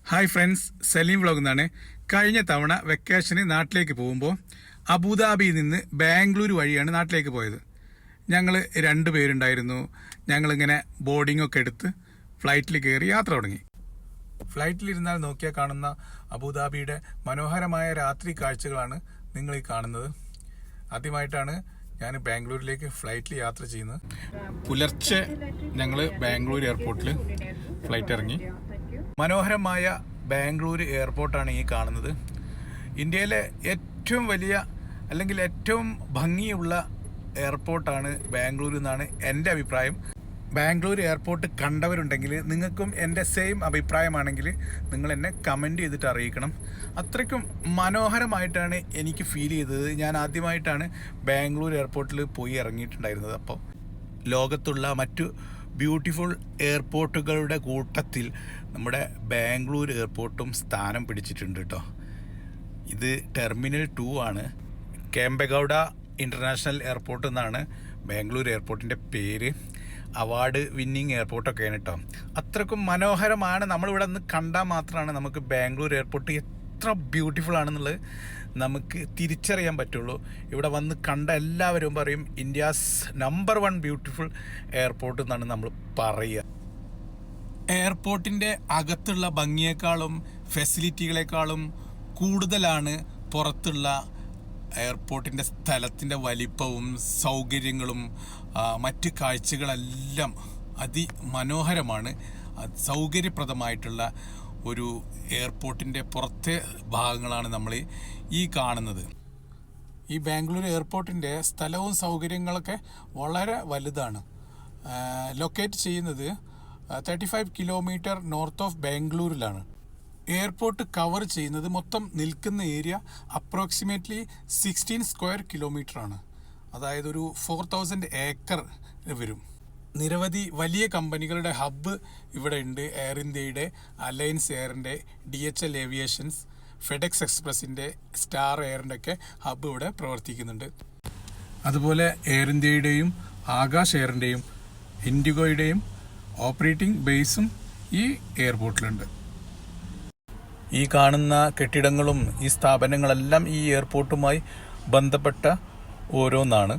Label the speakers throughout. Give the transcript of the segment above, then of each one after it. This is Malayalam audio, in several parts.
Speaker 1: ഹായ് ഫ്രണ്ട്സ്, സലീം വ്ളോഗ് എന്നാണ്. കഴിഞ്ഞ തവണ വെക്കേഷന് നാട്ടിലേക്ക് പോകുമ്പോൾ അബുദാബിയിൽ നിന്ന് ബാംഗ്ലൂർ വഴിയാണ് നാട്ടിലേക്ക് പോയത്. ഞങ്ങൾ 2 പേരുണ്ടായിരുന്നു. ഞങ്ങളിങ്ങനെ ബോർഡിങ്ങൊക്കെ എടുത്ത് ഫ്ലൈറ്റിൽ കയറി യാത്ര തുടങ്ങി. ഫ്ലൈറ്റിലിരുന്നാൽ നോക്കിയാൽ കാണുന്ന അബുദാബിയുടെ മനോഹരമായ രാത്രി കാഴ്ചകളാണ് നിങ്ങൾ ഈ കാണുന്നത്. ആദ്യമായിട്ടാണ് ഞാൻ ബാംഗ്ലൂരിലേക്ക് ഫ്ലൈറ്റിൽ യാത്ര ചെയ്യുന്നത്. പുലർച്ചെ ഞങ്ങൾ ബാംഗ്ലൂർ എയർപോർട്ടിൽ ഫ്ലൈറ്റ് ഇറങ്ങി. മനോഹരമായ ബാംഗ്ലൂർ എയർപോർട്ടാണ് ഈ കാണുന്നത്. ഇന്ത്യയിലെ ഏറ്റവും വലിയ അല്ലെങ്കിൽ ഏറ്റവും ഭംഗിയുള്ള എയർപോർട്ടാണ് ബാംഗ്ലൂർ എന്നാണ് എൻ്റെ അഭിപ്രായം. ബാംഗ്ലൂർ എയർപോർട്ട് കണ്ടവരുണ്ടെങ്കിൽ നിങ്ങൾക്കും എൻ്റെ സെയിം അഭിപ്രായമാണെങ്കിൽ നിങ്ങൾ എന്നെ കമൻറ്റ് ചെയ്തിട്ട് അറിയിക്കണം. അത്രയ്ക്കും മനോഹരമായിട്ടാണ് എനിക്ക് ഫീൽ ചെയ്തത്. ഞാൻ ആദ്യമായിട്ടാണ് ബാംഗ്ലൂർ എയർപോർട്ടിൽ പോയി ഇറങ്ങിയിട്ടുണ്ടായിരുന്നത്. അപ്പോൾ ലോകത്തുള്ള മറ്റു ബ്യൂട്ടിഫുൾ എയർപോർട്ടുകളുടെ കൂട്ടത്തിൽ നമ്മുടെ ബാംഗ്ലൂർ എയർപോർട്ടും സ്ഥാനം പിടിച്ചിട്ടുണ്ട് കേട്ടോ. ഇത് ടെർമിനൽ 2 ആണ്. കേംപെഗൌഡ ഇൻ്റർനാഷണൽ എയർപോർട്ട് എന്നാണ് ബാംഗ്ലൂർ എയർപോർട്ടിൻ്റെ പേര്. അവാർഡ് വിന്നിങ് എയർപോർട്ടൊക്കെയാണ് കേട്ടോ. അത്രക്കും മനോഹരമാണ്. നമ്മളിവിടെ നിന്ന് കണ്ടാൽ മാത്രമാണ് നമുക്ക് ബാംഗ്ലൂർ എയർപോർട്ട് എത്ര ബ്യൂട്ടിഫുൾ ആണെന്നുള്ളത് നമുക്ക് തിരിച്ചറിയാൻ പറ്റുള്ളൂ. ഇവിടെ വന്ന് കണ്ട എല്ലാവരും പറയും ഇന്ത്യാസ് നമ്പർ 1 ബ്യൂട്ടിഫുൾ എയർപോർട്ട് എന്നാണ് നമ്മൾ പറയുക. എയർപോർട്ടിൻ്റെ അകത്തുള്ള ഭംഗിയേക്കാളും ഫെസിലിറ്റികളെക്കാളും കൂടുതലാണ് പുറത്തുള്ള എയർപോർട്ടിൻ്റെ സ്ഥലത്തിൻ്റെ വലിപ്പവും സൗകര്യങ്ങളും മറ്റ് കാഴ്ചകളെല്ലാം അതിമനോഹരമാണ്. സൗകര്യപ്രദമായിട്ടുള്ള ഒരു എയർപോർട്ടിൻ്റെ പുറത്തെ ഭാഗങ്ങളാണ് നമ്മൾ ഈ കാണുന്നത്. ഈ ബാംഗ്ലൂർ എയർപോർട്ടിൻ്റെ സ്ഥലവും സൗകര്യങ്ങളൊക്കെ വളരെ വലുതാണ്. ലൊക്കേറ്റ് ചെയ്യുന്നത് 35 കിലോമീറ്റർ നോർത്ത് ഓഫ് ബാംഗ്ലൂരിലാണ്. എയർപോർട്ട് കവർ ചെയ്യുന്നത് മൊത്തം നിൽക്കുന്ന ഏരിയ അപ്രോക്സിമേറ്റ്ലി 16 സ്ക്വയർ കിലോമീറ്റർ ആണ്. അതായത് ഒരു 4000 ഏക്കർ വരും. നിരവധി വലിയ കമ്പനികളുടെ ഹബ്ബ് ഇവിടെ ഉണ്ട്. എയർ ഇന്ത്യയുടെ, അലയൻസ് എയറിൻ്റെ, DHL ഏവിയേഷൻസ്, ഫെഡെക്സ് എക്സ്പ്രസിൻ്റെ, സ്റ്റാർ എയറിൻ്റെ ഒക്കെ ഹബ്ബ് ഇവിടെ പ്രവർത്തിക്കുന്നുണ്ട്. അതുപോലെ എയർ ഇന്ത്യയുടെയും ആകാശ് എയറിൻ്റെയും ഇൻഡിഗോയുടെയും ഓപ്പറേറ്റിംഗ് ബേസും ഈ എയർപോർട്ടിലുണ്ട്. ഈ കാണുന്ന കെട്ടിടങ്ങളും ഈ സ്ഥാപനങ്ങളെല്ലാം ഈ എയർപോർട്ടുമായി ബന്ധപ്പെട്ട ഓരോന്നാണ്.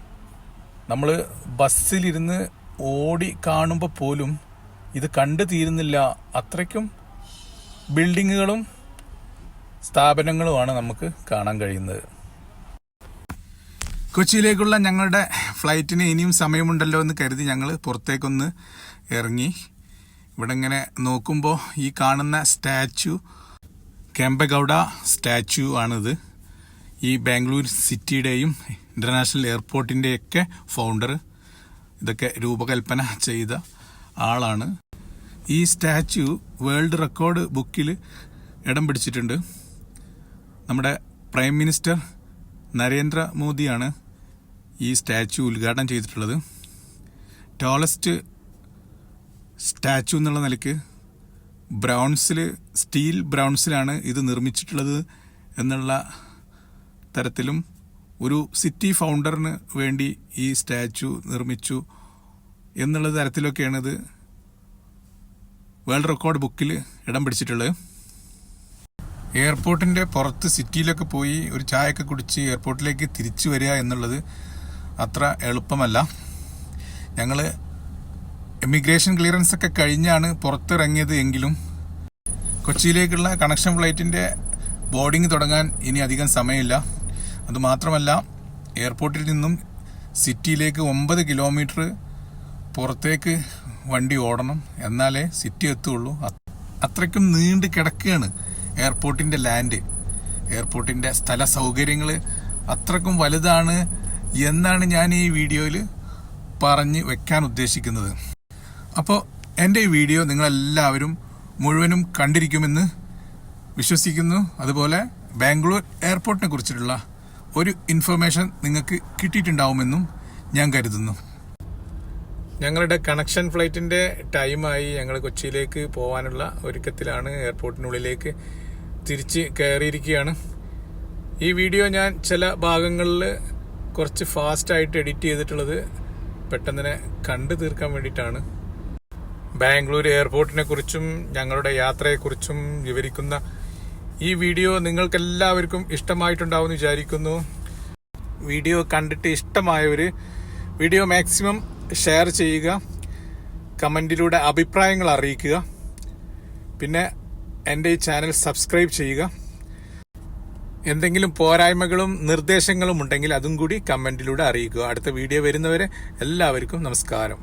Speaker 1: നമ്മൾ ബസ്സിലിരുന്ന് ഓടി കാണുമ്പോൾ പോലും ഇത് കണ്ടു തീരുന്നില്ല. അത്രയ്ക്കും ബിൽഡിങ്ങുകളും സ്ഥാപനങ്ങളുമാണ് നമുക്ക് കാണാൻ കഴിയുന്നത്. കൊച്ചിയിലേക്കുള്ള ഞങ്ങളുടെ ഫ്ലൈറ്റിന് ഇനിയും സമയമുണ്ടല്ലോ എന്ന് കരുതി ഞങ്ങൾ പുറത്തേക്കൊന്ന് ഇറങ്ങി. ഇവിടെ ഇങ്ങനെ നോക്കുമ്പോൾ ഈ കാണുന്ന സ്റ്റാച്യു കേംപെഗൌഡ സ്റ്റാച്യു ആണിത്. ഈ ബാംഗ്ലൂർ സിറ്റിയുടെയും ഇൻ്റർനാഷണൽ എയർപോർട്ടിൻ്റെയൊക്കെ ഫൗണ്ടർ, ഇതൊക്കെ രൂപകൽപ്പന ചെയ്ത ആളാണ്. ഈ സ്റ്റാച്യു വേൾഡ് റെക്കോർഡ് ബുക്കിൽ ഇടം പിടിച്ചിട്ടുണ്ട്. നമ്മുടെ പ്രൈം മിനിസ്റ്റർ നരേന്ദ്രമോദിയാണ് ഈ സ്റ്റാച്യു ഉദ്ഘാടനം ചെയ്തിട്ടുള്ളത്. ടോളസ്റ്റ് സ്റ്റാച്യു എന്നുള്ള നിലയ്ക്ക് സ്റ്റീൽ ബ്രൗൺസിലാണ് ഇത് നിർമ്മിച്ചിട്ടുള്ളത് എന്നുള്ള തരത്തിലും ഒരു സിറ്റി ഫൗണ്ടറിന് വേണ്ടി ഈ സ്റ്റാച്യു നിർമ്മിച്ചു എന്നുള്ള തരത്തിലൊക്കെയാണ് ഇത് വേൾഡ് റെക്കോർഡ് ബുക്കിൽ ഇടം പിടിച്ചിട്ടുള്ളത്. എയർപോർട്ടിൻ്റെ പുറത്ത് സിറ്റിയിലൊക്കെ പോയി ഒരു ചായയൊക്കെ കുടിച്ച് എയർപോർട്ടിലേക്ക് തിരിച്ചു വരിക എന്നുള്ളത് അത്ര എളുപ്പമല്ല. ഞങ്ങൾ ഇമിഗ്രേഷൻ ക്ലിയറൻസ് ഒക്കെ കഴിഞ്ഞാണ് പുറത്തിറങ്ങിയത്. എങ്കിലും കൊച്ചിയിലേക്കുള്ള കണക്ഷൻ ഫ്ലൈറ്റിൻ്റെ ബോർഡിംഗ് തുടങ്ങാൻ ഇനി അധികം സമയമില്ല. അതുമാത്രമല്ല, എയർപോർട്ടിൽ നിന്നും സിറ്റിയിലേക്ക് 9 കിലോമീറ്റർ പുറത്തേക്ക് വണ്ടി ഓടണം, എന്നാലേ സിറ്റി എത്തുള്ളൂ. അത്രയ്ക്കും നീണ്ടു കിടക്കുകയാണ് എയർപോർട്ടിൻ്റെ ലാൻഡ്. എയർപോർട്ടിൻ്റെ സ്ഥല സൗകര്യങ്ങൾ അത്രയ്ക്കും വലുതാണ് എന്നാണ് ഞാൻ ഈ വീഡിയോയിൽ പറഞ്ഞ് വെക്കാൻ ഉദ്ദേശിക്കുന്നത്. അപ്പോൾ എൻ്റെ ഈ വീഡിയോ നിങ്ങളെല്ലാവരും മുഴുവനും കണ്ടിരിക്കുമെന്ന് വിശ്വസിക്കുന്നു. അതുപോലെ ബാംഗ്ലൂർ എയർപോർട്ടിനെ കുറിച്ചിട്ടുള്ള ഒരു ഇൻഫർമേഷൻ നിങ്ങൾക്ക് കിട്ടിയിട്ടുണ്ടാവുമെന്നും ഞാൻ കരുതുന്നു. ഞങ്ങളുടെ കണക്ഷൻ ഫ്ലൈറ്റിൻ്റെ ടൈമായി. ഞങ്ങൾ കൊച്ചിയിലേക്ക് പോകാനുള്ള ഒരുക്കത്തിലാണ്. എയർപോർട്ടിനുള്ളിലേക്ക് തിരിച്ച് കയറിയിരിക്കുകയാണ്. ഈ വീഡിയോ ഞാൻ ചില ഭാഗങ്ങളിൽ കുറച്ച് ഫാസ്റ്റായിട്ട് എഡിറ്റ് ചെയ്തിട്ടുള്ളത് പെട്ടെന്ന് തന്നെ കണ്ടു തീർക്കാൻ വേണ്ടിയിട്ടാണ്. ബാംഗ്ലൂർ എയർപോർട്ടിനെ കുറിച്ചും ഞങ്ങളുടെ യാത്രയെക്കുറിച്ചും വിവരിക്കുന്ന ഈ വീഡിയോ നിങ്ങൾക്കെല്ലാവർക്കും ഇഷ്ടമായിട്ടുണ്ടാവുമെന്ന് വിചാരിക്കുന്നു. വീഡിയോ കണ്ടിട്ട് ഇഷ്ടമായവർ വീഡിയോ മാക്സിമം ഷെയർ ചെയ്യുക, കമൻറ്റിലൂടെ അഭിപ്രായങ്ങൾ അറിയിക്കുക. പിന്നെ എൻ്റെ ഈ ചാനൽ സബ്സ്ക്രൈബ് ചെയ്യുക. എന്തെങ്കിലും പോരായ്മകളും നിർദ്ദേശങ്ങളും ഉണ്ടെങ്കിൽ അതും കൂടി കമൻറ്റിലൂടെ അറിയിക്കുക. അടുത്ത വീഡിയോ വരുന്നവരെ എല്ലാവർക്കും നമസ്കാരം.